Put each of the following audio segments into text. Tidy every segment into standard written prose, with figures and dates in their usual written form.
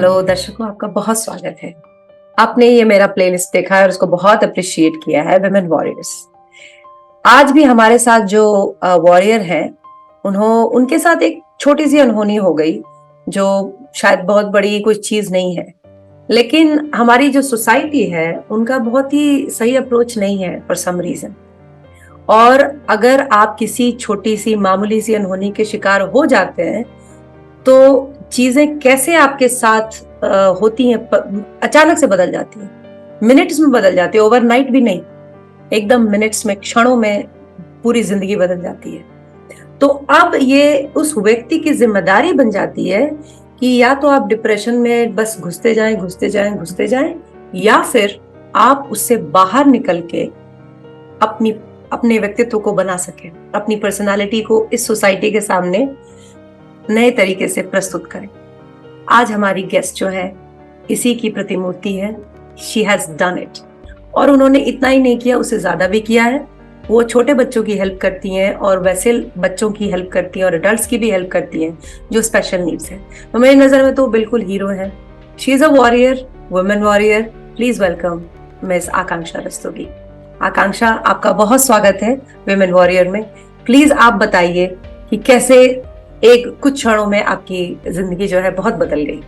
Hello दर्शकों, आपका बहुत स्वागत है। आपने ये मेरा प्लेलिस्ट देखा है और उसको बहुत अप्रिशिएट किया है, विमेन वॉरियर्स। आज भी हमारे साथ जो वॉरियर हैं, उनके साथ एक छोटी सी अनहोनी हो गई, जो शायद बहुत बड़ी कोई चीज नहीं है, लेकिन हमारी जो सोसाइटी है उनका बहुत ही सही अप्रोच नहीं है फॉर सम रीजन। और अगर आप किसी छोटी सी मामूली सी अनहोनी के शिकार हो जाते हैं तो चीजें कैसे आपके साथ होती हैं, अचानक से बदल जाती हैं, मिनट्स में बदल जाती है, ओवरनाइट भी नहीं, एकदम मिनट्स में, क्षणों में पूरी जिंदगी बदल जाती है। तो अब ये उस व्यक्ति की जिम्मेदारी बन जाती है कि या तो आप डिप्रेशन में बस घुसते जाएं घुसते जाएं घुसते जाएं, या फिर आप उससे बाहर निकल के अपने व्यक्तित्व को बना सकें, अपनी पर्सनालिटी को इस सोसाइटी के सामने नए तरीके से प्रस्तुत करें। आज हमारी गेस्ट जो है इसी की प्रतिमूर्ति है। शी हैज डन इट, और उन्होंने इतना ही नहीं किया, उससे ज्यादा भी किया है। वो छोटे बच्चों की हेल्प करती हैं और वैसे बच्चों की हेल्प करती हैं और अडल्ट्स की भी हेल्प करती हैं जो स्पेशल नीड्स हैं। तो मेरी नजर में तो बिल्कुल हीरो है। She is a warrior, women warrior. Please welcome miss Akanksha Rastogi. Akanksha, आपका बहुत स्वागत है विमेन वॉरियर में। प्लीज आप बताइए कि कैसे एक कुछ क्षणों में आपकी जिंदगी जो है बहुत बदल गई।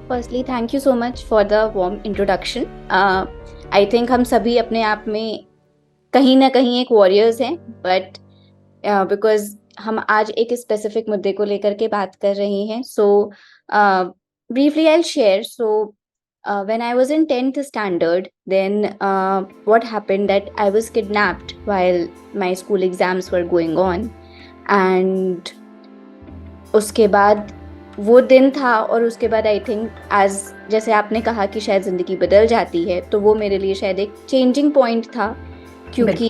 Firstly thank you so much for the warm introduction. I think हम सभी अपने आप में कहीं ना कहीं एक वॉरियर्स हैं, बट बिकॉज हम आज एक स्पेसिफिक मुद्दे को लेकर के बात कर रहे हैं। So briefly I will share. So when I was in 10th standard, then what happened that I was kidnapped while my school exams were going on. And उसके बाद वो दिन था, और उसके बाद आई थिंक एज जैसे आपने कहा कि शायद ज़िंदगी बदल जाती है, तो वो मेरे लिए शायद एक चेंजिंग पॉइंट था, क्योंकि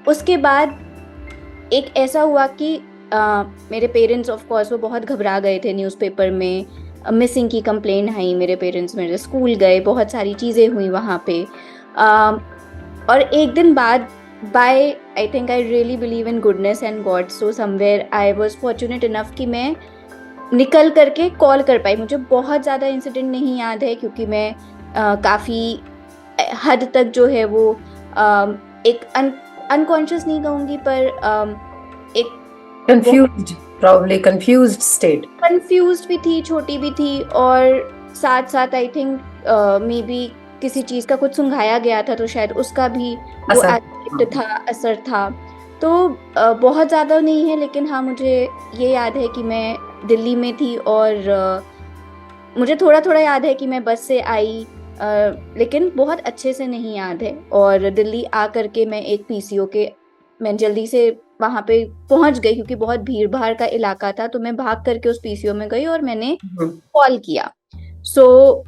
उसके बाद एक ऐसा हुआ कि मेरे पेरेंट्स ऑफ कोर्स वो बहुत घबरा गए थे। न्यूज़पेपर में मिसिंग की कंप्लेन आई, मेरे पेरेंट्स मेरे स्कूल गए, बहुत सारी चीज़ें हुई वहाँ पे। और एक दिन बाद, by I think I really believe in goodness and God, so somewhere I was fortunate enough कि मैं निकल करके कॉल कर पाई। मुझे बहुत ज़्यादा इंसिडेंट नहीं याद है, क्योंकि मैं काफ़ी हद तक जो है वो एक अनकॉन्शियस नहीं कहूँगी, पर एक कंफ्यूज्ड स्टेट, कंफ्यूज्ड भी थी, छोटी भी थी, और साथ साथ आई थिंक मे बी किसी चीज़ का कुछ सुंघाया गया था, तो शायद उसका भी वो असर था। तो बहुत ज़्यादा नहीं है, लेकिन हाँ मुझे ये याद है कि मैं दिल्ली में थी, और मुझे थोड़ा थोड़ा याद है कि मैं बस से आई, लेकिन बहुत अच्छे से नहीं याद है। और दिल्ली आ करके मैं जल्दी से वहाँ पे पहुँच गई, क्योंकि बहुत भीड़ भाड़ का इलाका था, तो मैं भाग करके उस पीसीओ में गई और मैंने कॉल किया। सो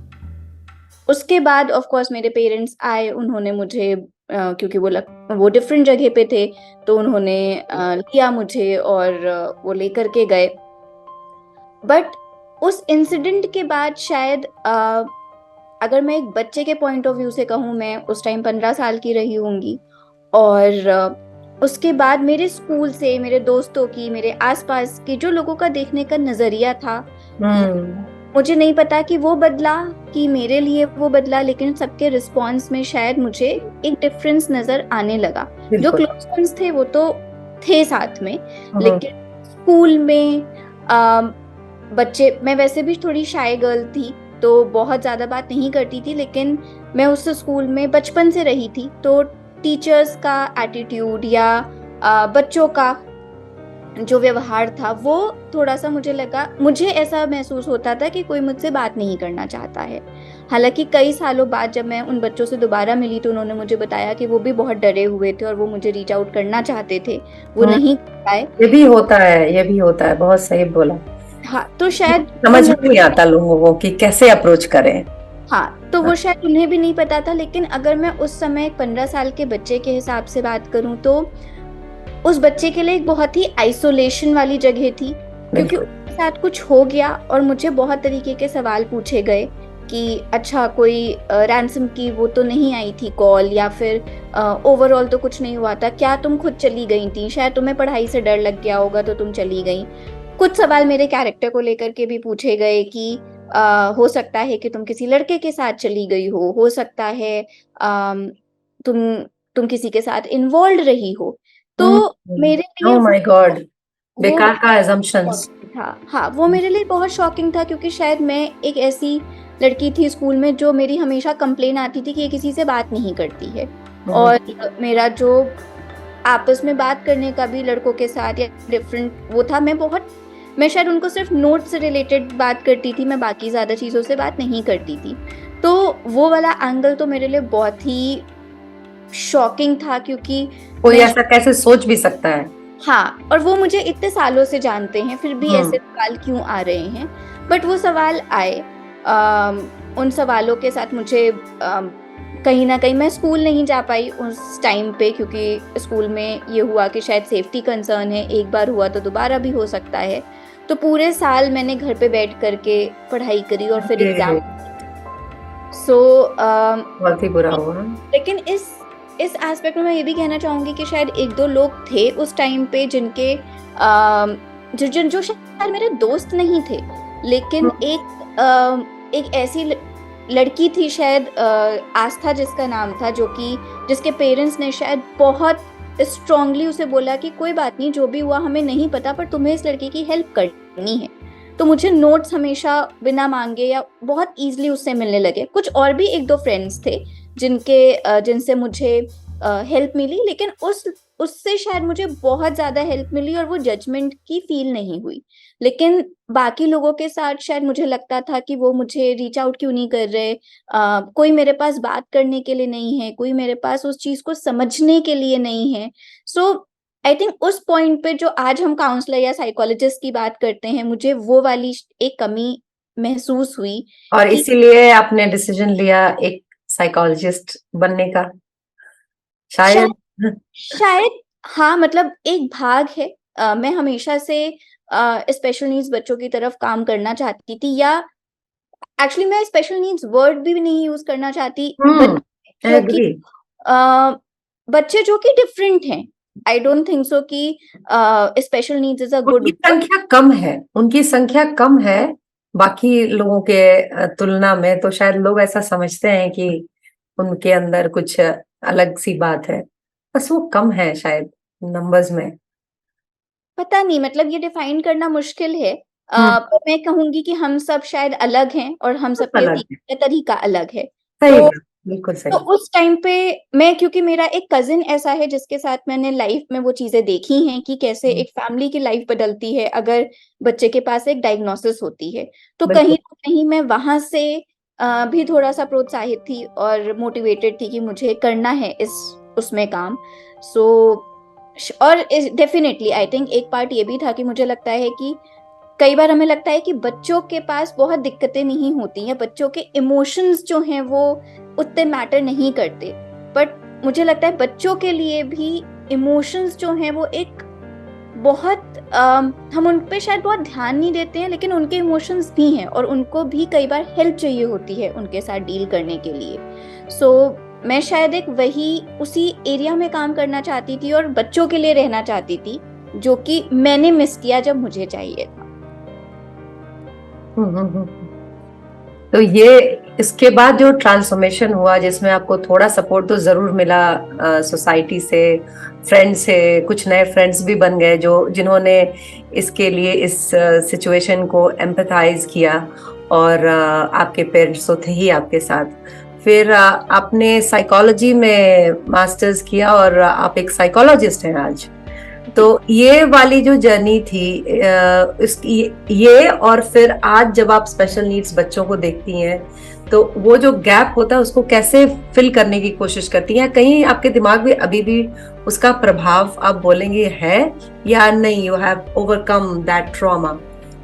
उसके बाद ऑफ कोर्स मेरे पेरेंट्स आए, उन्होंने मुझे क्योंकि वो डिफरेंट जगह पे थे, तो उन्होंने लिया मुझे और वो लेकर के गए। बट उस इंसिडेंट के बाद शायद अगर मैं एक बच्चे के पॉइंट ऑफ व्यू से कहूँ, मैं उस टाइम 15 साल की रही होंगी, और उसके बाद मेरे स्कूल से, मेरे दोस्तों की, मेरे आसपास के जो लोगों का देखने का नजरिया था, मुझे नहीं पता कि वो बदला कि मेरे लिए वो बदला, लेकिन सबके रिस्पॉन्स में शायद मुझे एक डिफरेंस नजर आने लगा। जो क्लोज फ्रेंड्स थे वो तो थे साथ में, लेकिन स्कूल में बच्चे, मैं वैसे भी थोड़ी शाय गर्ल थी, तो बहुत ज्यादा बात नहीं करती थी, लेकिन मैं उस स्कूल में बचपन से रही थी, तो टीचर्स का एटीट्यूड या बच्चों का जो व्यवहार था, वो थोड़ा सा मुझे ऐसा महसूस होता था कि कोई मुझसे बात नहीं करना चाहता है। हालांकि कई सालों बाद जब मैं उन बच्चों से दोबारा मिली, तो उन्होंने मुझे बताया कि वो भी बहुत डरे हुए थे और वो मुझे रीच आउट करना चाहते थे, वो नहीं कर पाए। ये भी होता है, बहुत सही बोला। हाँ, तो शायद समझ में नहीं आता लोगों को कि कैसे अप्रोच करें। हाँ, तो वो शायद उन्हें भी नहीं पता था, लेकिन अगर मैं उस समय 15 साल के बच्चे के हिसाब से बात करूं, तो उस बच्चे के लिए एक बहुत ही आइसोलेशन वाली जगह थी, क्योंकि उसके साथ कुछ हो गया और मुझे बहुत तरीके के सवाल पूछे गए कि अच्छा, कोई रैंसम की वो तो नहीं आई थी कॉल, या फिर ओवरऑल तो कुछ नहीं हुआ था क्या, तुम खुद चली गई थी, शायद तुम्हें पढ़ाई से डर लग गया होगा तो तुम चली गई। कुछ सवाल मेरे कैरेक्टर को लेकर के भी पूछे गए कि हो सकता है कि तुम किसी लड़के के साथ चली गई हो सकता है तुम तुम किसी के साथ इन्वॉल्व रही हो। तो मेरे लिए ओह माय गॉड, वो बेकार का assumptions। था। हाँ, वो मेरे लिए बहुत शॉकिंग था क्योंकि शायद मैं एक ऐसी लड़की थी स्कूल में जो मेरी हमेशा कंप्लेन आती थी कि ये किसी से बात नहीं करती है। और मेरा जो आपस में बात करने का भी लड़कों के साथ या डिफरेंट वो था, मैं शायद उनको सिर्फ नोट से रिलेटेड बात करती थी, मैं बाकी ज्यादा चीजों से बात नहीं करती थी। तो वो वाला एंगल तो मेरे लिए बहुत ही शॉकिंग था क्योंकि कोई ऐसा कैसे सोच भी सकता है। हाँ, और वो मुझे इतने सालों से जानते हैं फिर भी ऐसे सवाल क्यों आ रहे हैं। बट वो सवाल आए। उन सवालों के साथ मुझे कहीं ना कहीं मैं स्कूल नहीं जा पाई उस टाइम पे क्योंकि स्कूल में ये हुआ कि शायद सेफ्टी कंसर्न है, एक बार हुआ तो दोबारा भी हो सकता है। तो पूरे साल मैंने घर पे बैठ करके पढ़ाई करी और फिर एग्जाम। बहुत ही बुरा हुआ। लेकिन इस एस्पेक्ट में मैं ये भी कहना चाहूंगी कि शायद एक दो लोग थे उस टाइम पे जिनके जो शायद मेरे दोस्त नहीं थे, लेकिन एक ऐसी लड़की थी शायद आस्था जिसका नाम था, जिसके पेरेंट्स ने शायद बहुत स्ट्रांगली उसे बोला कि कोई बात नहीं, जो भी हुआ हमें नहीं पता पर तुम्हें इस लड़की की हेल्प करनी है। तो मुझे नोट्स हमेशा बिना मांगे या बहुत इजीली उससे मिलने लगे। कुछ और भी एक दो फ्रेंड्स थे जिनसे मुझे हेल्प मिली, लेकिन उससे शायद मुझे बहुत ज्यादा हेल्प मिली और वो जजमेंट की फील नहीं हुई। लेकिन बाकी लोगों के साथ शायद मुझे लगता था कि वो मुझे रीच आउट क्यों नहीं कर रहे, कोई मेरे पास बात करने के लिए नहीं है, कोई मेरे पास उस चीज को समझने के लिए नहीं है। सो आई थिंक उस पॉइंट पे जो आज हम काउंसलर या साइकोलॉजिस्ट की बात करते हैं, मुझे वो वाली एक कमी महसूस हुई और इसीलिए आपने डिसीजन लिया एक साइकोलॉजिस्ट बनने का। शायद हाँ, मतलब एक भाग है। मैं हमेशा से स्पेशल नीड्स बच्चों की तरफ काम करना चाहती थी, या एक्चुअली मैं स्पेशल नीड्स वर्ड भी नहीं यूज करना चाहती। बच्चे जो कि डिफरेंट हैं, आई डोंट थिंक सो कि special needs is a good. संख्या कम है, उनकी संख्या कम है बाकी लोगों के तुलना में, तो शायद लोग ऐसा समझते हैं कि उनके अंदर कुछ अलग सी बात है, बस वो कम है शायद नंबर्स में। पता नहीं, मतलब ये डिफाइन करना मुश्किल है। पर मैं कहूंगी कि हम सब शायद अलग हैं और हम सबके सीखने का तरीका अलग है। तो बिल्कुल सही। तो उस टाइम पे क्योंकि मेरा एक कजिन ऐसा है जिसके साथ मैंने लाइफ में वो चीजें देखी हैं कि कैसे एक फैमिली की लाइफ बदलती है अगर बच्चे के पास एक डायग्नोसिस होती है। तो कहीं ना कहीं मैं वहां से भी थोड़ा सा प्रोत्साहित थी और मोटिवेटेड थी कि मुझे करना है उसमें काम। सो और डेफिनेटली आई थिंक एक पार्ट ये भी था कि मुझे लगता है कि कई बार हमें लगता है कि बच्चों के पास बहुत दिक्कतें नहीं होती हैं, बच्चों के इमोशंस जो हैं वो उतने मैटर नहीं करते। बट मुझे लगता है बच्चों के लिए भी इमोशंस जो हैं वो एक बहुत हम उन पे शायद बहुत ध्यान नहीं देते हैं, लेकिन उनके इमोशंस भी हैं और उनको भी कई बार हेल्प चाहिए होती है उनके साथ डील करने के लिए। सो मैं शायद उसी एरिया में काम करना चाहती थी और बच्चों के लिए रहना चाहती थी, जो कि मैंने मिस किया जब मुझे चाहिए था। तो ये इसके बाद जो ट्रांसफॉर्मेशन हुआ जिसमें आपको थोड़ा सपोर्ट तो जरूर मिला सोसाइटी से, फ्रेंड से, कुछ नए फ्रेंड्स भी बन गए जिन्होंने इसके लिए इस सिचुएशन को एम्पैथाइज किया, और आपके पेरेंट्स तो थे ही आपके साथ। फिर आपने साइकोलॉजी में मास्टर्स किया और आप एक साइकोलॉजिस्ट हैं आज। तो ये वाली जो जर्नी थी ये और फिर आज जब आप स्पेशल नीड्स बच्चों को देखती हैं तो वो जो गैप होता है उसको कैसे फिल करने की कोशिश करती हैं? कहीं आपके दिमाग में अभी भी उसका प्रभाव आप बोलेंगे है या नहीं, you have overcome that trauma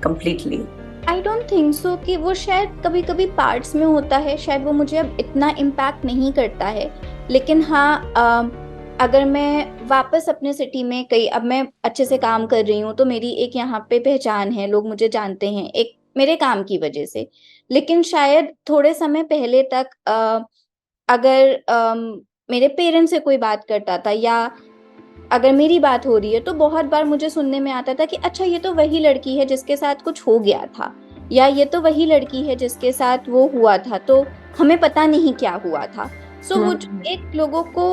completely? I don't think so कि वो शायद कभी कभी पार्ट्स में होता है, शायद वो मुझे अब इतना इम्पैक्ट नहीं करता है। लेकिन हाँ, अगर मैं वापस अपने सिटी में अब मैं अच्छे से काम कर रही हूँ तो मेरी एक यहाँ पे पहचान है, लोग मुझे जानते हैं एक मेरे काम की वजह से। लेकिन शायद थोड़े समय पहले तक अगर मेरे पेरेंट्स से कोई बात करता था या अगर मेरी बात हो रही है तो बहुत बार मुझे सुनने में आता था कि अच्छा ये तो वही लड़की है जिसके साथ कुछ हो गया था, या ये तो वही लड़की है जिसके साथ वो हुआ था, तो हमें पता नहीं क्या हुआ था। सो वो एक लोगों को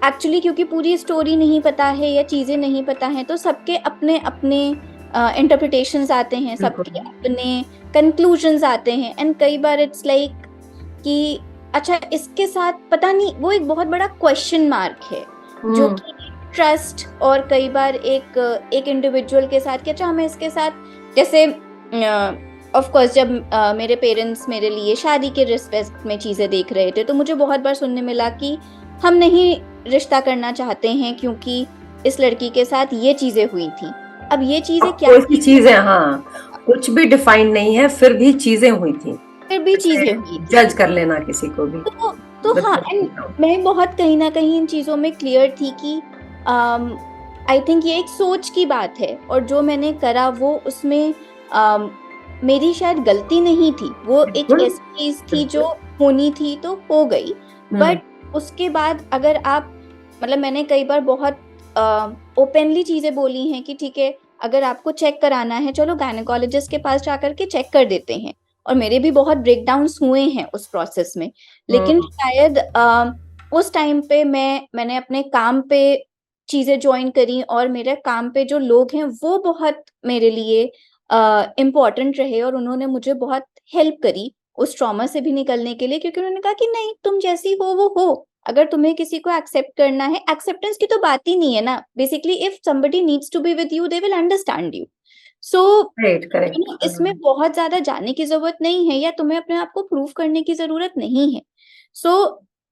एक्चुअली क्योंकि पूरी स्टोरी नहीं पता है या चीजें नहीं पता है, तो सबके अपने अपने इंटरप्रिटेशंस आते हैं, सबके अपने कंक्लूजन्स आते हैं, एंड कई बार इट्स लाइक कि अच्छा इसके साथ पता नहीं, वो एक बहुत बड़ा क्वेश्चन मार्क है जो कि ट्रस्ट और कई बार एक इंडिविजुअल के साथ कि अच्छा हमें इसके साथ, जैसे ऑफ कोर्स जब मेरे पेरेंट्स मेरे लिए शादी के रिस्पेक्ट में चीजें देख रहे थे तो मुझे बहुत बार सुनने मिला कि हम नहीं रिश्ता करना चाहते हैं क्योंकि इस लड़की के साथ ये चीजें हुई थी। अब ये चीजें क्या कोई चीजें, हाँ कुछ भी डिफाइन नहीं है, फिर भी चीजें हुई थी, फिर भी चीजें हुई, जज कर लेना किसी को भी। तो हाँ, एंड मैं बहुत कहीं ना कहीं इन चीजों में क्लियर थी कि आई थिंक ये एक सोच की बात है, और जो मैंने करा वो उसमें मेरी शायद गलती नहीं थी, वो एक ऐसी चीज थी जो होनी थी तो हो गई। बट उसके बाद अगर आप, मतलब मैंने कई बार बहुत ओपनली चीजें बोली हैं कि ठीक है अगर आपको चेक कराना है चलो गायनेकोलॉजिस्ट के पास जाकर के चेक कर देते हैं, और मेरे भी बहुत ब्रेकडाउन्स हुए हैं उस प्रोसेस में। लेकिन शायद उस टाइम पे मैंने अपने काम पे चीजें ज्वाइन करी, और मेरे काम पे जो लोग हैं वो बहुत मेरे लिए इम्पोर्टेंट रहे, और उन्होंने मुझे बहुत हेल्प करी उस ट्रॉमा से भी निकलने के लिए, क्योंकि उन्होंने कहा कि नहीं तुम जैसी हो वो हो, अगर तुम्हें किसी को एक्सेप्ट करना है, एक्सेप्टेंस की तो बात ही नहीं है ना, basically if somebody needs to be with you they will understand you. So इसमें बहुत ज्यादा जाने की जरूरत नहीं है या तुम्हें अपने आप को प्रूव करने की जरूरत नहीं है।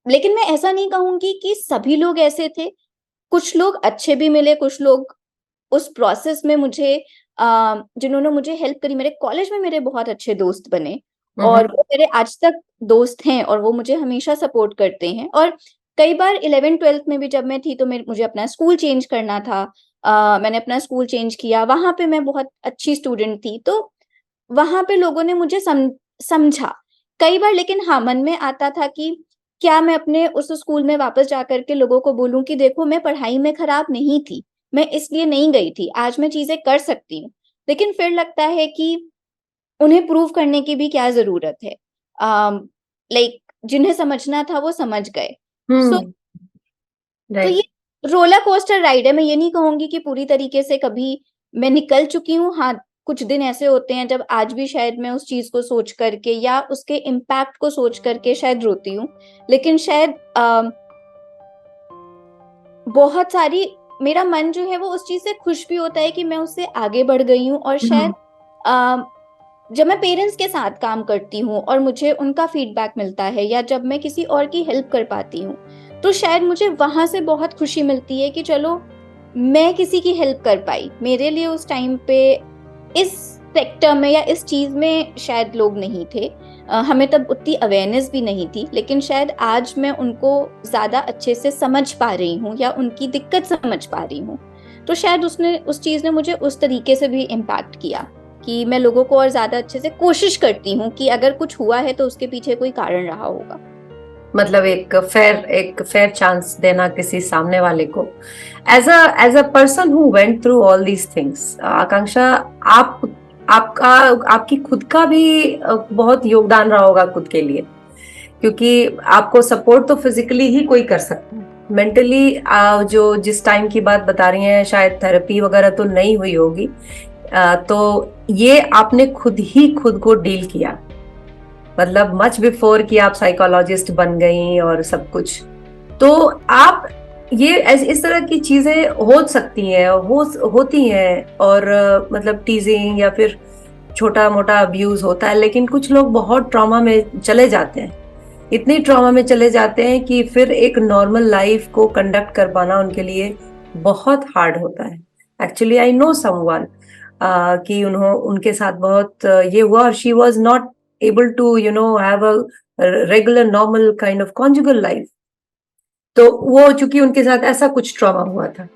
लेकिन मैं ऐसा नहीं कहूंगी कि सभी लोग ऐसे थे, कुछ लोग अच्छे भी मिले, कुछ लोग उस प्रोसेस में मुझे जिन्होंने मुझे हेल्प करी, मेरे कॉलेज में मेरे बहुत अच्छे दोस्त बने और वो मेरे आज तक दोस्त हैं और वो मुझे हमेशा सपोर्ट करते हैं। और कई बार 11th-12th में भी जब मैं थी तो मुझे अपना स्कूल चेंज करना था, मैंने अपना स्कूल चेंज किया, वहां पे मैं बहुत अच्छी स्टूडेंट थी तो वहां पे लोगों ने मुझे समझा कई बार। लेकिन हाँ, मन में आता था कि क्या मैं अपने उस स्कूल में वापस जाकर के लोगों को बोलूं कि देखो मैं पढ़ाई में खराब नहीं थी, मैं इसलिए नहीं गई थी, आज मैं चीजें कर सकती हूँ। लेकिन फिर लगता है कि उन्हें प्रूव करने की भी क्या जरूरत है, लाइक जिन्हें समझना था वो समझ गए। तो ये रोलर कोस्टर राइड है, मैं ये नहीं कहूंगी कि पूरी तरीके से कभी मैं निकल चुकी हूँ। हाँ, कुछ दिन ऐसे होते हैं जब आज भी शायद मैं उस चीज को सोच करके या उसके इम्पैक्ट को सोच करके शायद रोती हूँ, लेकिन शायद बहुत सारी मेरा मन जो है वो उस चीज से खुश भी होता है कि मैं उससे आगे बढ़ गई हूँ। और शायद जब मैं पेरेंट्स के साथ काम करती हूँ और मुझे उनका फीडबैक मिलता है या जब मैं किसी और की हेल्प कर पाती हूँ तो शायद मुझे वहां से बहुत खुशी मिलती है कि चलो मैं किसी की हेल्प कर पाई। मेरे लिए उस टाइम पे इस सेक्टर में या इस चीज में शायद लोग नहीं थे, हमें तब उतनी अवेयरनेस भी नहीं थी, लेकिन शायद आज मैं उनको ज्यादा अच्छे से समझ पा रही हूँ या उनकी दिक्कत समझ पा रही हूँ। तो शायद उस चीज ने मुझे उस तरीके से भी इम्पैक्ट किया कि मैं लोगों को और ज्यादा अच्छे से कोशिश करती हूँ कि अगर कुछ हुआ है तो उसके पीछे कोई कारण रहा होगा। मतलब एक फेयर चांस देना किसी सामने वाले को। As a person who went through all these things, Akanksha, आपकी खुद का भी बहुत योगदान रहा होगा खुद के लिए, क्योंकि आपको सपोर्ट तो फिजिकली ही कोई कर सकता है, मेंटली जो जिस टाइम की बात बता रही हैं शायद थेरेपी वगैरह तो नहीं हुई होगी, तो ये आपने खुद को डील किया, मतलब मच बिफोर कि आप साइकोलॉजिस्ट बन गई और सब कुछ। तो आप ये इस तरह की चीजें हो सकती हैं, होती हैं, और मतलब टीजिंग या फिर छोटा मोटा अब्यूज होता है, लेकिन कुछ लोग बहुत ट्रॉमा में चले जाते हैं, इतनी ट्रॉमा में चले जाते हैं कि फिर एक नॉर्मल लाइफ को कंडक्ट कर पाना उनके लिए बहुत हार्ड होता है। एक्चुअली आई नो समवन कि उनके साथ बहुत ये हुआ, और she was not able to have a regular normal kind of conjugal life। तो वो चूंकि उनके साथ ऐसा कुछ ट्रॉमा हुआ था,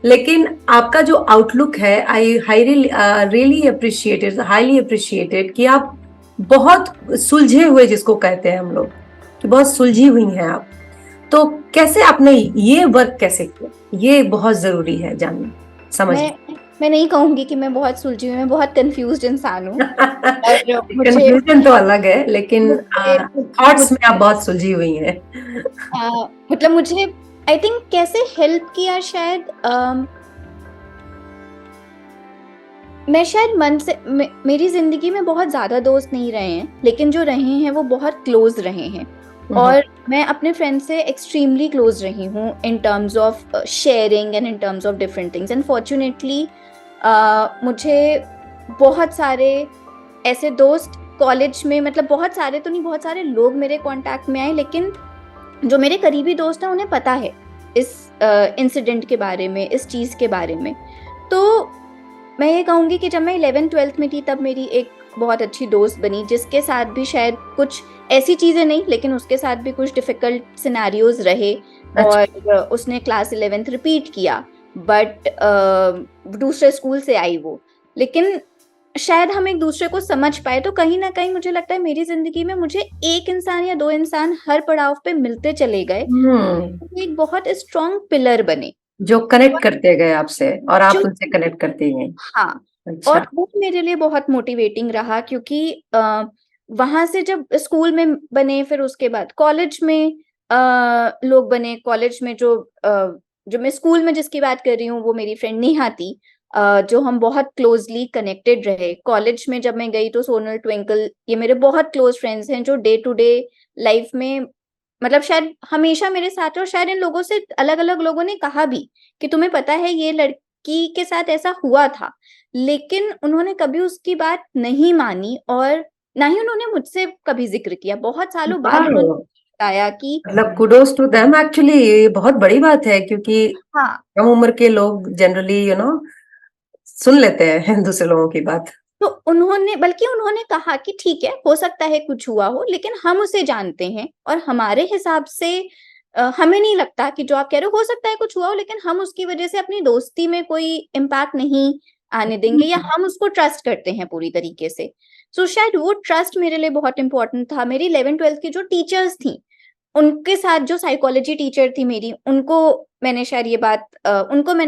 लेकिन आपका जो आउटलुक है, आई रियली हाईली अप्रिशिएटेड कि आप बहुत सुलझे हुए, जिसको कहते हैं हम लोग, कि बहुत सुलझी हुई हैं आप, तो कैसे आपने ये वर्क कैसे किया, ये बहुत जरूरी है जानना, समझ। मैं नहीं कहूंगी कि मैं बहुत सुलझी हुई, मैं बहुत कंफ्यूज्ड इंसान हूँ। और मुझे कंफ्यूजन तो अलग है, लेकिन मुझे थॉट्स में आप बहुत सुलझी हुई हैं। मतलब मुझे आई थिंक कैसे हेल्प किया, शायद मैं शायद मन से मेरी जिंदगी में बहुत ज्यादा दोस्त नहीं रहे हैं, लेकिन जो रहे हैं वो बहुत क्लोज रहे हैं। और मैं अपने फ्रेंड से एक्सट्रीमली क्लोज रही हूँ in terms of sharing and in terms of different things. And fortunately मुझे बहुत सारे ऐसे दोस्त कॉलेज में, मतलब बहुत सारे तो नहीं, बहुत सारे लोग मेरे कांटेक्ट में आए, लेकिन जो मेरे करीबी दोस्त हैं उन्हें पता है इस इंसिडेंट के बारे में, इस चीज़ के बारे में। तो मैं ये कहूँगी कि जब मैं 11th-12th में थी तब मेरी एक बहुत अच्छी दोस्त बनी, जिसके साथ भी शायद कुछ ऐसी चीज़ें नहीं, लेकिन उसके साथ भी कुछ डिफ़िकल्ट सिनेरियोज रहे। और उसने क्लास 11th रिपीट किया, बट दूसरे स्कूल से आई वो, लेकिन शायद हम एक दूसरे को समझ पाए। तो कहीं ना कहीं मुझे लगता है मेरी जिंदगी में मुझे एक इंसान या दो इंसान हर पड़ाव पे मिलते चले गए, एक बहुत स्ट्रॉन्ग पिलर बने जो कनेक्ट करते गए आपसे और आप उनसे कनेक्ट करते गए। हाँ। अच्छा। और वो मेरे लिए बहुत मोटिवेटिंग रहा, क्योंकि वहां से जब स्कूल में बने, फिर उसके बाद कॉलेज में लोग बने। कॉलेज में जो मैं स्कूल में जिसकी बात कर रही हूँ वो मेरी फ्रेंड नेहा थी, जो हम बहुत क्लोजली कनेक्टेड रहे। कॉलेज में जब मैं गई तो सोनल, ट्विंकल, ये मेरे बहुत क्लोज फ्रेंड्स हैं जो डे टू डे लाइफ में मतलब शायद हमेशा मेरे साथ हैं। और शायद इन लोगों से अलग अलग लोगों ने कहा भी कि तुम्हें पता है ये लड़की के साथ ऐसा हुआ था, लेकिन उन्होंने कभी उसकी बात नहीं मानी और ना ही उन्होंने मुझसे कभी जिक्र किया। बहुत सालों बाद उन्होंने बताया कि मतलब कुडोस टू देम, एक्चुअली ये बहुत बड़ी बात है, क्योंकि कम उम्र के लोग जनरली सुन लेते हैं दूसरे लोगों की बात। तो उन्होंने कहा कि ठीक है, हो सकता है कुछ हुआ हो, लेकिन हम उसे जानते हैं और हमारे हिसाब से हमें नहीं लगता कि जो आप कह रहे हो सकता है कुछ हुआ हो, लेकिन हम उसकी वजह से अपनी दोस्ती में कोई इम्पैक्ट नहीं आने देंगे, या हम उसको ट्रस्ट करते हैं पूरी तरीके से। सो शायद वो ट्रस्ट मेरे लिए बहुत इंपॉर्टेंट था। मेरी 11th-12th की जो टीचर्स थी, उनके साथ जो साइकोलॉजी टीचर थी मेरी, उनको मैंने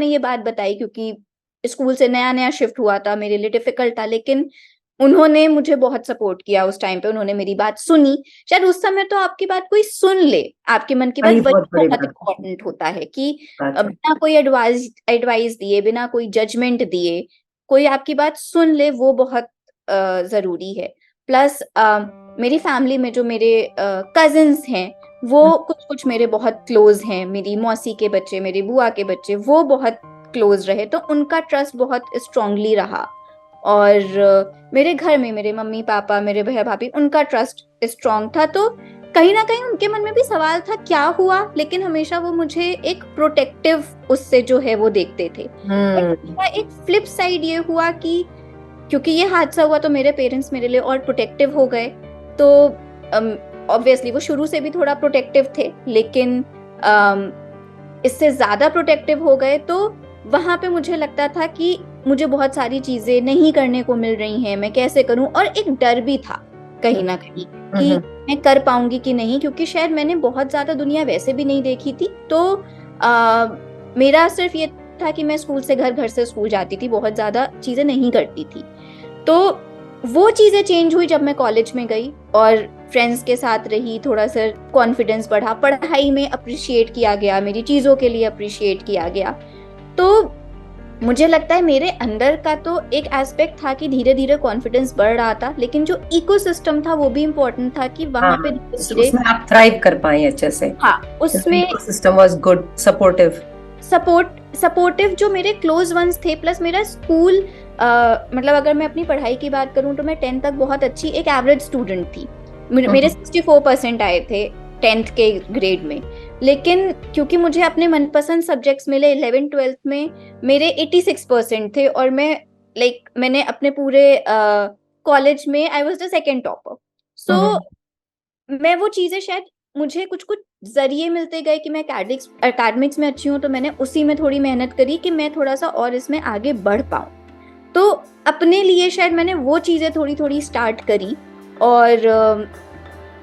ये बात बताई, क्योंकि स्कूल से नया नया शिफ्ट हुआ था, मेरे लिए डिफिकल्ट था, लेकिन उन्होंने मुझे बहुत सपोर्ट किया उस टाइम पे। उन्होंने मेरी बात सुनी। शायद उस समय तो आपकी बात कोई सुन ले, आपके मन की बात, वही बहुत इम्पोर्टेंट होता है कि बिना कोई एडवाइस दिए, बिना कोई जजमेंट दिए, कोई आपकी बात सुन ले, वो बहुत जरूरी है। प्लस मेरी फैमिली में जो मेरे कजिन्स हैं, वो कुछ मेरे बहुत क्लोज हैं। मेरी मौसी के बच्चे, मेरी बुआ के बच्चे, वो बहुत क्लोज रहे, तो उनका ट्रस्ट बहुत स्ट्रांगली रहा। और मेरे घर में मेरे मम्मी पापा, मेरे भैया भाभी, उनका ट्रस्ट स्ट्रांग था। तो कहीं ना कहीं उनके मन में भी सवाल था क्या हुआ, लेकिन हमेशा वो मुझे एक प्रोटेक्टिव उससे जो है वो देखते थे। एक फ्लिप साइड ये हुआ कि क्योंकि ये हादसा हुआ तो मेरे पेरेंट्स मेरे लिए और प्रोटेक्टिव हो गए। तो ऑब्वियसली वो शुरू से भी थोड़ा प्रोटेक्टिव थे, लेकिन इससे ज्यादा प्रोटेक्टिव हो गए। तो वहां पे मुझे लगता था कि मुझे बहुत सारी चीजें नहीं करने को मिल रही हैं, मैं कैसे करूं। और एक डर भी था कहीं ना कहीं कि मैं कर पाऊंगी कि नहीं, क्योंकि शायद मैंने बहुत ज्यादा दुनिया वैसे भी नहीं देखी थी। तो मेरा सिर्फ ये था कि मैं स्कूल से घर, घर से स्कूल जाती थी, बहुत ज्यादा चीजें नहीं करती थी। तो वो चीजें चेंज हुई जब मैं कॉलेज में गई और फ्रेंड्स के साथ रही, थोड़ा सा कॉन्फिडेंस बढ़ा, पढ़ाई में अप्रिशिएट किया गया, मेरी चीजों के लिए अप्रिशिएट किया गया। तो मुझे लगता है मेरे अंदर का तो एक एस्पेक्ट था कि धीरे धीरे कॉन्फिडेंस बढ़ रहा था, लेकिन जो इकोसिस्टम था वो भी इम्पोर्टेंट था कि वहां पे धीरे उसमें आप थ्राइव कर पाए अच्छे से। हाँ, उसमें इकोसिस्टम वाज गुड, सपोर्टिव जो मेरे क्लोज वंस थे। प्लस मेरा स्कूल मतलब अगर मैं अपनी पढ़ाई की बात करूं तो मैं 10th तक बहुत अच्छी एक एवरेज स्टूडेंट थी। मेरे 64% आए थे 10th के ग्रेड में, लेकिन क्योंकि मुझे अपने मनपसंद सब्जेक्ट्स मिले 11th-12th में, मेरे 86% थे। और मैंने अपने पूरे कॉलेज में I was the second topper. So मैं वो चीजें शायद मुझे कुछ कुछ जरिए मिलते गए कि मैं एकेडमिक्स में अच्छी हूँ, तो मैंने उसी में थोड़ी मेहनत करी कि मैं थोड़ा सा और इसमें आगे बढ़ पाऊँ। तो अपने लिए शायद मैंने वो चीजें थोड़ी थोड़ी स्टार्ट करी। और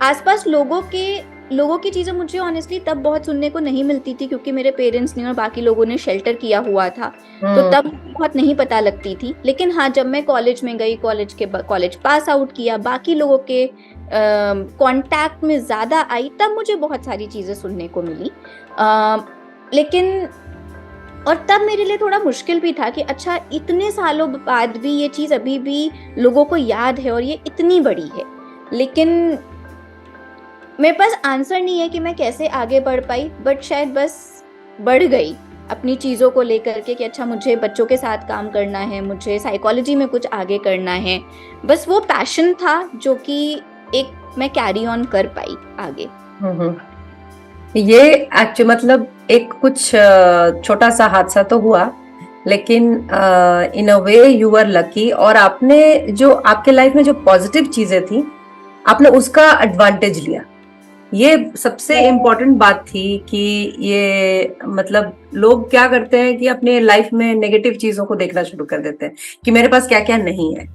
आसपास लोगों के लोगों की चीजें मुझे ऑनेस्टली तब बहुत सुनने को नहीं मिलती थी, क्योंकि मेरे पेरेंट्स ने और बाकी लोगों ने शेल्टर किया हुआ था, तो तब बहुत नहीं पता लगती थी। लेकिन हाँ, जब मैं कॉलेज में गई, कॉलेज पास आउट किया, बाकी लोगों के कांटेक्ट में ज्यादा आई, तब मुझे बहुत सारी चीजें सुनने को मिली। लेकिन और तब मेरे लिए थोड़ा मुश्किल भी था कि अच्छा, इतने सालों बाद भी ये चीज अभी भी लोगों को याद है और ये इतनी बड़ी है। लेकिन मेरे पास आंसर नहीं है कि मैं कैसे आगे बढ़ पाई, बट शायद बस बढ़ गई अपनी चीजों को लेकर के कि अच्छा, मुझे बच्चों के साथ काम करना है, मुझे साइकोलॉजी में कुछ आगे करना है। बस वो पैशन था जो कि एक मैं कैरी ऑन कर पाई आगे। ये एक्चुअली मतलब एक कुछ छोटा सा हादसा तो हुआ, लेकिन इन अ वे यू वर लकी, और आपने जो आपके लाइफ में जो पॉजिटिव चीजें थी आपने उसका एडवांटेज लिया। ये सबसे इम्पोर्टेंट बात थी कि ये मतलब लोग क्या करते हैं कि अपने लाइफ में नेगेटिव चीजों को देखना शुरू कर देते हैं कि मेरे पास क्या क्या नहीं है।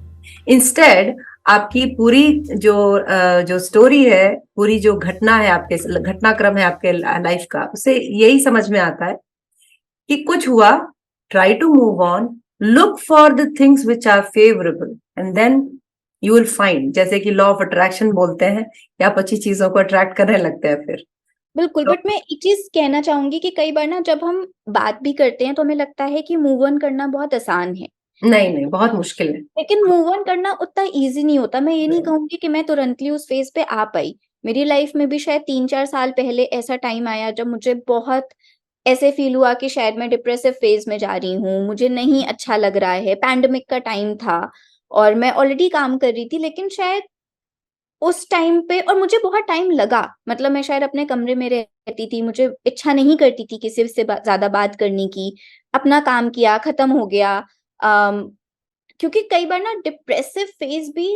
इंस्टेड आपकी पूरी जो स्टोरी है, पूरी जो घटना है, आपके घटनाक्रम है आपके लाइफ का, उससे यही समझ में आता है कि कुछ हुआ, try to move on, look for the things which are favourable and then you will find, जैसे कि लॉ ऑफ अट्रैक्शन बोलते हैं कि आप अच्छी चीजों को अट्रैक्ट करने लगते हैं फिर। बिल्कुल। बट मैं एक चीज कहना चाहूंगी कि कई बार ना जब हम बात भी करते हैं तो हमें लगता है कि मूव ऑन करना बहुत आसान है। नहीं, बहुत मुश्किल है। लेकिन मूव ऑन करना उतना इजी नहीं होता। मैं ये नहीं कहूंगी कि मैं तुरंतली उस फेज पे आ पाई। मेरी लाइफ में भी शायद 3-4 साल पहले ऐसा टाइम आया जब मुझे बहुत ऐसे फील हुआ कि शायद मैं डिप्रेसिव फेज में जा रही हूँ, मुझे नहीं अच्छा लग रहा है। पैंडेमिक का टाइम था और मैं ऑलरेडी काम कर रही थी, लेकिन शायद उस टाइम पे, और मुझे बहुत टाइम लगा, मतलब मैं शायद अपने कमरे में रहती थी, मुझे इच्छा नहीं करती थी किसी से ज्यादा बात करने की। अपना काम किया, खत्म हो गया। क्योंकि कई बार ना डिप्रेसिव फेज भी,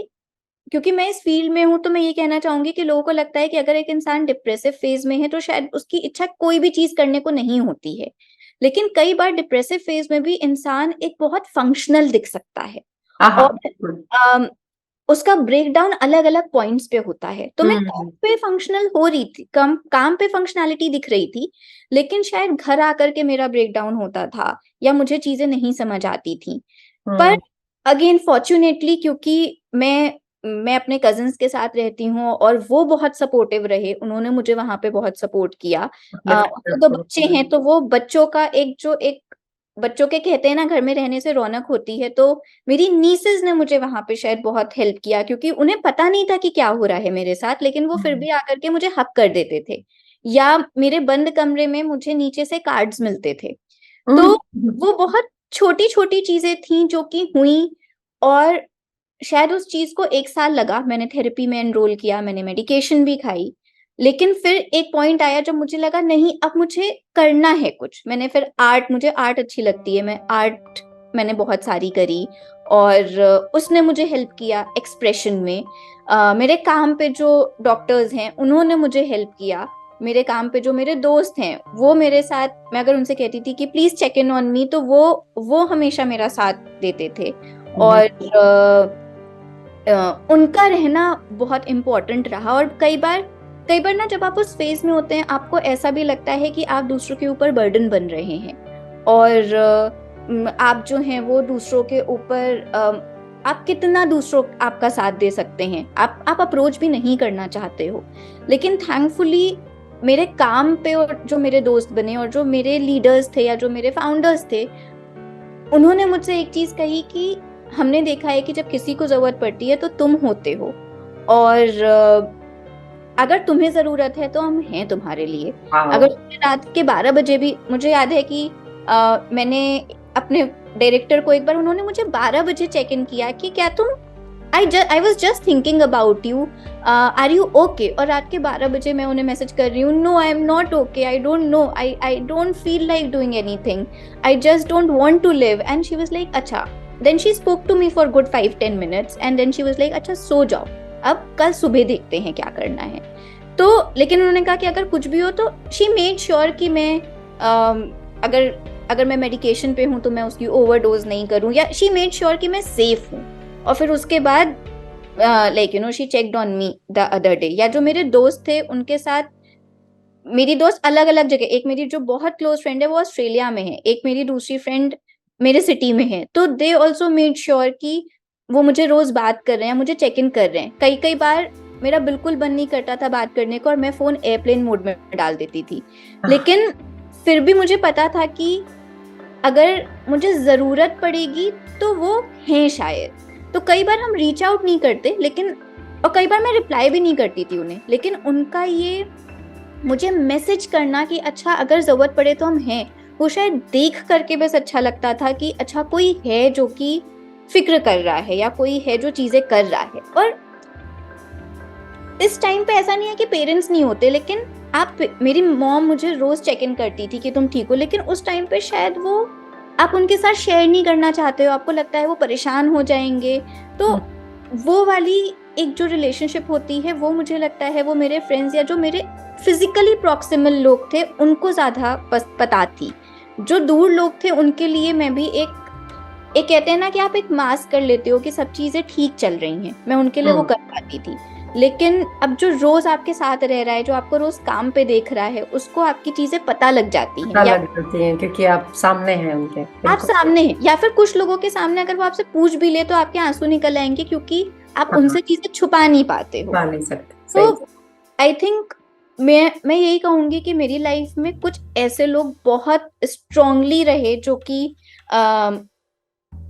क्योंकि मैं इस फील्ड में हूं तो मैं ये कहना चाहूंगी कि लोगों को लगता है कि अगर एक इंसान डिप्रेसिव फेज में है तो शायद उसकी इच्छा कोई भी चीज करने को नहीं होती है। लेकिन कई बार डिप्रेसिव फेज में भी इंसान एक बहुत फंक्शनल दिख सकता है, और उसका ब्रेकडाउन अलग अलग पॉइंट्स पे होता है। तो मैं काम पे फंक्शनल हो रही थी, काम पे फंक्शनैलिटी दिख रही थी, लेकिन शायद घर आकर के मेरा ब्रेकडाउन होता था या मुझे चीजें नहीं समझ आती थी। पर अगेन फॉर्चुनेटली, क्योंकि मैं अपने कजिन्स के साथ रहती हूँ और वो बहुत सपोर्टिव रहे, उन्होंने मुझे वहां पे बहुत सपोर्ट किया। उनके 2 बच्चे हैं, तो वो बच्चों का एक बच्चों के कहते हैं ना, घर में रहने से रौनक होती है। तो मेरी नीसेस ने मुझे वहां पे शायद बहुत हेल्प किया, क्योंकि उन्हें पता नहीं था कि क्या हो रहा है मेरे साथ, लेकिन वो फिर भी आकर के मुझे हक कर देते थे, या मेरे बंद कमरे में मुझे नीचे से कार्ड्स मिलते थे। तो वो बहुत छोटी छोटी चीजें थी जो कि हुई, और शायद उस चीज को 1 साल लगा। मैंने थेरेपी में एनरोल किया, मैंने मेडिकेशन भी खाई, लेकिन फिर एक पॉइंट आया जब मुझे लगा नहीं, अब मुझे करना है कुछ। मैंने फिर मुझे आर्ट अच्छी लगती है, मैंने बहुत सारी करी, और उसने मुझे हेल्प किया एक्सप्रेशन में। मेरे काम पे जो डॉक्टर्स हैं उन्होंने मुझे हेल्प किया। मेरे काम पे जो मेरे दोस्त हैं वो मेरे साथ, मैं अगर उनसे कहती थी कि please check in on me, तो वो हमेशा मेरा साथ देते थे। और उनका रहना बहुत इम्पोर्टेंट रहा। और कई बार ना जब आप उस फेज में होते हैं, आपको ऐसा भी लगता है कि आप दूसरों के ऊपर बर्डन बन रहे हैं, और आप जो हैं वो दूसरों के ऊपर आप कितना दूसरों आपका साथ दे सकते हैं, आप अप्रोच भी नहीं करना चाहते हो। लेकिन थैंकफुली मेरे काम पे, और जो मेरे दोस्त बने और जो मेरे लीडर्स थे या जो मेरे फाउंडर्स थे, उन्होंने मुझसे एक चीज कही कि हमने देखा है कि जब किसी को जरूरत पड़ती है तो तुम होते हो, और अगर तुम्हें जरूरत है तो हम हैं तुम्हारे लिए। अगर तुम्हें रात के 12 बजे भी, मुझे याद है कि मैंने अपने डायरेक्टर को एक बार, उन्होंने मुझे 12 बजे चेक इन किया कि क्या तुम, I was just thinking about you, are you okay? और रात के 12 बजे मैं उन्हें मैसेज कर रही हूँ, no I am not okay, I don't know, I don't feel like doing anything, I just don't want to live. And she was like अच्छा, then she spoke to me for good 5-10 minutes and then she was like अच्छा सो जाओ, अब कल सुबह देखते हैं क्या करना है। तो लेकिन उन्होंने कहा कि अगर कुछ भी हो तो she made sure कि मैं अगर मैं मेडिकेशन पे हूँ तो मैं उसकी ओवरडोज नहीं करूँ, या she made sure कि मैं सेफ हूँ। और फिर उसके बाद like she checked on me the other day. या जो मेरे दोस्त थे उनके साथ मेरी दोस्त अलग अलग जगह, एक मेरी जो बहुत क्लोज फ्रेंड है वो ऑस्ट्रेलिया में है, एक मेरी दूसरी फ्रेंड मेरे सिटी में है, तो दे ऑल्सो मेड श्योर कि वो मुझे रोज बात कर रहे हैं, मुझे चेक इन कर रहे हैं। कई कई बार मेरा बिल्कुल मन नहीं करता था बात करने को और मैं फोन एयरप्लेन मोड में डाल देती थी, लेकिन फिर भी मुझे पता था कि अगर मुझे जरूरत पड़ेगी तो वो हैं शायद। तो कई बार हम रीच आउट नहीं करते, लेकिन और कई बार मैं रिप्लाई भी नहीं करती थी उन्हें, लेकिन उनका ये मुझे मैसेज करना कि अच्छा अगर जरूरत पड़े तो हम हैं, वो शायद देख करके बस अच्छा लगता था कि अच्छा कोई है जो कि फिक्र कर रहा है या कोई है जो चीजें कर रहा है। और इस टाइम पे ऐसा नहीं है कि पेरेंट्स नहीं होते, लेकिन मेरी मॉम मुझे रोज चेक इन करती थी कि तुम ठीक हो, लेकिन उस टाइम पे शायद वो आप उनके साथ शेयर नहीं करना चाहते हो, आपको लगता है वो परेशान हो जाएंगे। तो वो वाली एक जो रिलेशनशिप होती है वो मुझे लगता है वो मेरे फ्रेंड्स या जो मेरे फिजिकली प्रॉक्सिमल लोग थे उनको ज्यादा पता थी। जो दूर लोग थे उनके लिए मैं भी एक कहते हैं ना कि आप एक मास्क कर लेते हो कि सब चीजें ठीक चल रही हैं, मैं उनके लिए वो कर पाती थी। लेकिन अब जो रोज आपके साथ रह रहा है, जो आपको रोज काम पे देख रहा है, उसको आपकी चीजें पता लग जाती हैं, क्योंकि आप सामने हैं उनके, आप सामने हैं। या फिर कुछ लोगों के सामने अगर वो आपसे पूछ भी ले तो आपके आंसू निकल आएंगे, क्योंकि आप उनसे चीजें छुपा नहीं पाते हो, नहीं सकते। तो आई थिंक मैं यही कहूंगी कि मेरी लाइफ में कुछ ऐसे लोग बहुत स्ट्रांगली रहे जो कि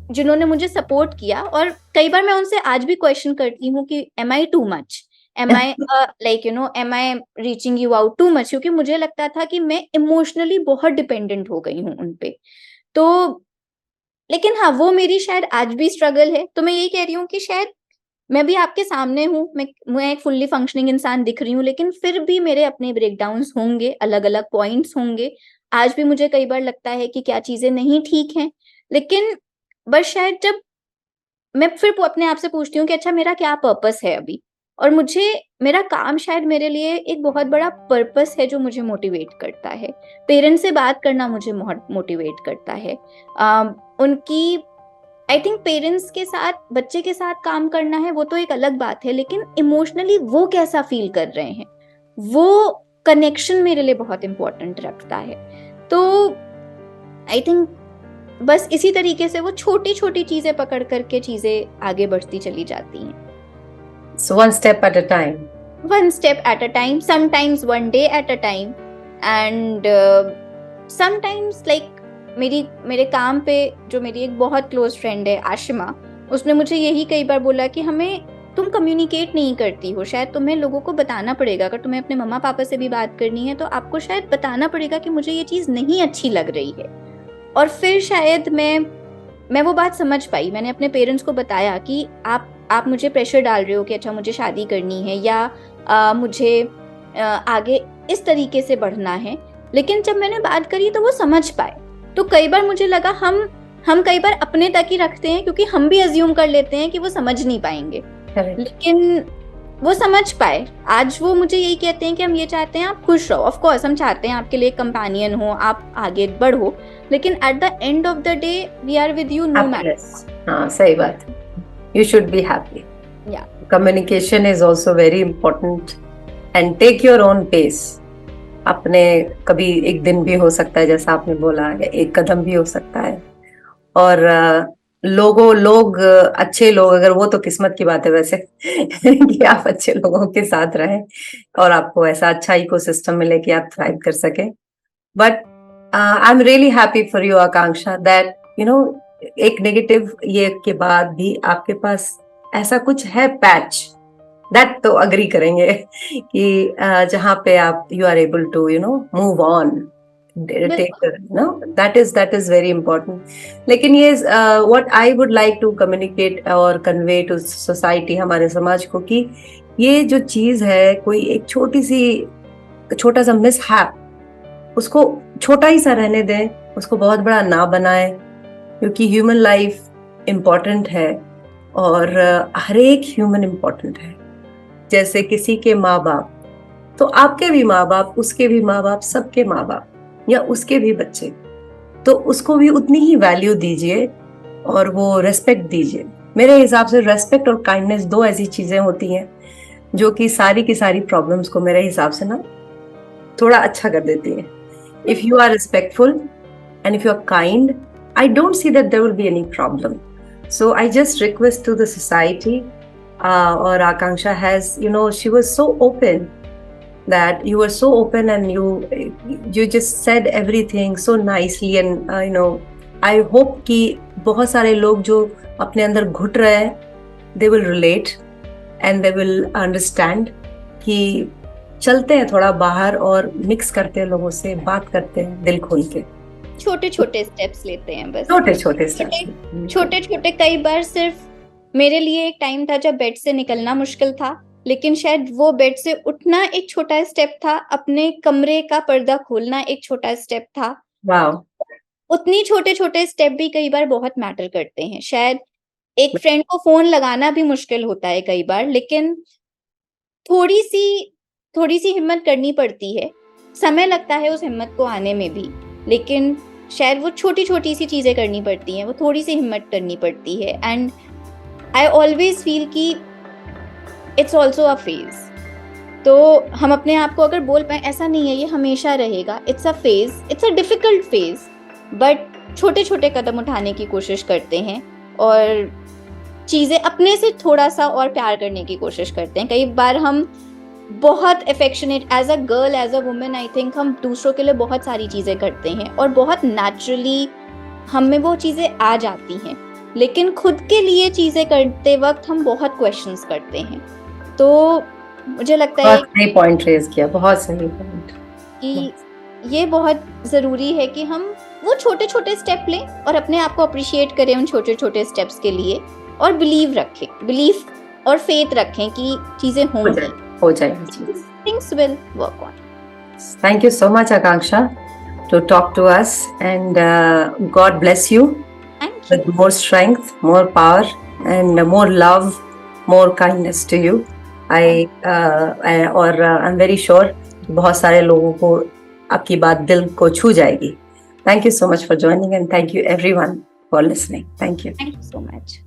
जिन्होंने मुझे सपोर्ट किया। और कई बार मैं उनसे आज भी क्वेश्चन करती हूँ कि am I too much, am I like you know am I reaching you out too much, क्योंकि मुझे लगता था कि मैं इमोशनली बहुत डिपेंडेंट हो गई हूँ उन पे। तो लेकिन हाँ, वो मेरी शायद आज भी स्ट्रगल है। तो मैं यही कह रही हूँ कि शायद मैं भी आपके सामने हूँ, मैं एक फुल्ली फंक्शनिंग इंसान दिख रही हूँ, लेकिन फिर भी मेरे अपने ब्रेकडाउन्स होंगे, अलग अलग पॉइंट्स होंगे। आज भी मुझे कई बार लगता है कि क्या चीजें नहीं ठीक हैं, लेकिन बस शायद जब मैं फिर अपने आप से पूछती हूँ कि अच्छा मेरा क्या पर्पस है अभी, और मुझे मेरा काम शायद मेरे लिए एक बहुत बड़ा पर्पस है जो मुझे मोटिवेट करता है। पेरेंट्स से बात करना मुझे मोटिवेट करता है। उनकी आई थिंक पेरेंट्स के साथ बच्चे के साथ काम करना है वो तो एक अलग बात है, लेकिन इमोशनली वो कैसा फील कर रहे हैं वो कनेक्शन मेरे लिए बहुत इंपॉर्टेंट रखता है। तो आई थिंक बस इसी तरीके से वो छोटी छोटी चीजें पकड़ करके चीजें आगे बढ़ती चली जाती हैं। So one step at a time. One step at a time, sometimes one day at a time, and sometimes like मेरे काम पे जो मेरी एक बहुत क्लोज फ्रेंड है आशिमा, उसने मुझे यही कई बार बोला कि तुम कम्युनिकेट नहीं करती हो, शायद तुम्हें लोगों को बताना पड़ेगा। अगर तुम्हें अपने मम्मा पापा से भी बात करनी है तो आपको शायद बताना पड़ेगा कि मुझे ये चीज नहीं अच्छी लग रही है। और फिर शायद मैं वो बात समझ पाई। मैंने अपने पेरेंट्स को बताया कि आप मुझे प्रेशर डाल रहे हो कि अच्छा मुझे शादी करनी है या मुझे आगे इस तरीके से बढ़ना है। लेकिन जब मैंने बात करी तो वो समझ पाए। तो कई बार मुझे लगा हम कई बार अपने तक ही रखते हैं, क्योंकि हम भी अज्यूम कर लेते हैं कि वो समझ नहीं पाएंगे, लेकिन वो समझ पाए। आज वो मुझे यही कहते हैं कि हम ये चाहते हैं आप खुश रहो। ऑफ कोर्स हम चाहते हैं आपके लिए कंपेनियन हो, आप आगे बढ़ो, लेकिन at the end of the day we are with you no matter. हाँ, सही बात। You should be happy. Yeah. Communication is also very important and take your own pace. अपने कभी एक दिन भी हो सकता है जैसा आपने बोला, या एक कदम भी हो सकता है। और लोग अच्छे लोग, अगर वो तो किस्मत की बात है वैसे कि आप अच्छे लोगों के साथ रहें और आपको ऐसा अच्छा इकोसिस्टम मिले कि आप थ्राइव कर सके। But I am really happy for you Akanksha that you know एक नेगेटिव ये के बाद भी आपके पास ऐसा कुछ है पैच, दैट तो अग्री करेंगे कि जहां पे आप you are able to move on, that is very important. लेकिन ये what I would like to communicate और कन्वे टू सोसाइटी, हमारे समाज को, कि ये जो चीज है, कोई एक छोटा सा मिसहैप, उसको छोटा ही सा रहने दें, उसको बहुत बड़ा ना बनाएं, क्योंकि ह्यूमन लाइफ इम्पोर्टेंट है और हर एक ह्यूमन इम्पोर्टेंट है। जैसे किसी के माँ बाप, तो आपके भी माँ बाप, उसके भी माँ बाप, सबके माँ बाप या उसके भी बच्चे, तो उसको भी उतनी ही वैल्यू दीजिए और वो रेस्पेक्ट दीजिए। मेरे हिसाब से रेस्पेक्ट और काइंडनेस दो ऐसी चीजें होती हैं जो कि सारी की सारी प्रॉब्लम्स को मेरे हिसाब से ना थोड़ा अच्छा कर देती हैं. If you are respectful and if you are kind, I don't see that there will be any problem. So I just request to the society, or Akanksha has, she was so open, that you were so open, and you just said everything so nicely, and I hope कि बहुत सारे लोग जो अपने अंदर घुट रहे हैं, they will relate and they will understand कि चलते हैं थोड़ा बाहर और मिक्स करते हैं, लोगों से बात करते हैं दिल खोल के, छोटे छोटे स्टेप्स लेते हैं बस, छोटे छोटे स्टेप्स. छोटे छोटे. कई बार सिर्फ मेरे लिए एक टाइम था जब बेड से निकलना मुश्किल था, लेकिन शायद वो बेड से उठना एक छोटा स्टेप था, अपने कमरे का पर्दा खोलना एक छोटा स्टेप था. वाओ. उतनी छोटे छोटे स्टेप भी कई बार बहुत मैटर करते हैं. शायद एक फ्रेंड को फोन लगाना भी मुश्किल होता है कई बार, लेकिन थोड़ी सी हिम्मत करनी पड़ती है. समय लगता है उस हिम्मत को आने में भी, लेकिन शायद वो छोटी छोटी सी चीजें करनी पड़ती हैं, वो थोड़ी सी हिम्मत करनी पड़ती है. एंड आई ऑलवेज फील कि इट्स ऑल्सो अ फेज. तो हम अपने आप को अगर बोल पाए ऐसा नहीं है ये हमेशा रहेगा, it's a phase, it's a difficult phase, but छोटे छोटे कदम उठाने की कोशिश करते हैं और चीज़ें अपने से थोड़ा सा और प्यार करने की कोशिश करते हैं. कई बार हम बहुत affectionate, as a girl, as a women, I think हम दूसरों के लिए बहुत सारी चीज़ें करते हैं और बहुत नेचुरली हम में वो चीज़ें आ जाती हैं, लेकिन खुद के लिए चीज़ें करते वक्त हम बहुत क्वेश्चंस करते हैं. तो मुझे लगता है सही पॉइंट रेज किया, बहुत सही पॉइंट, कि ये बहुत ज़रूरी है कि हम वो छोटे छोटे स्टेप लें और अपने आप को अप्रिशिएट करें उन छोटे छोटे स्टेप्स के लिए, और बिलीव और फेथ रखें कि चीज़ें होंगी, हो जाएगी. Things will work on. Thank you so much, Akanksha, to talk to us, and God bless you Thank you. with more strength, more power, and more love, more kindness to you. और I'm very sure बहुत सारे लोगों को आपकी बात दिल को छू जाएगी. Thank you so much for joining, and thank you everyone for listening. Thank you. Thank you so much.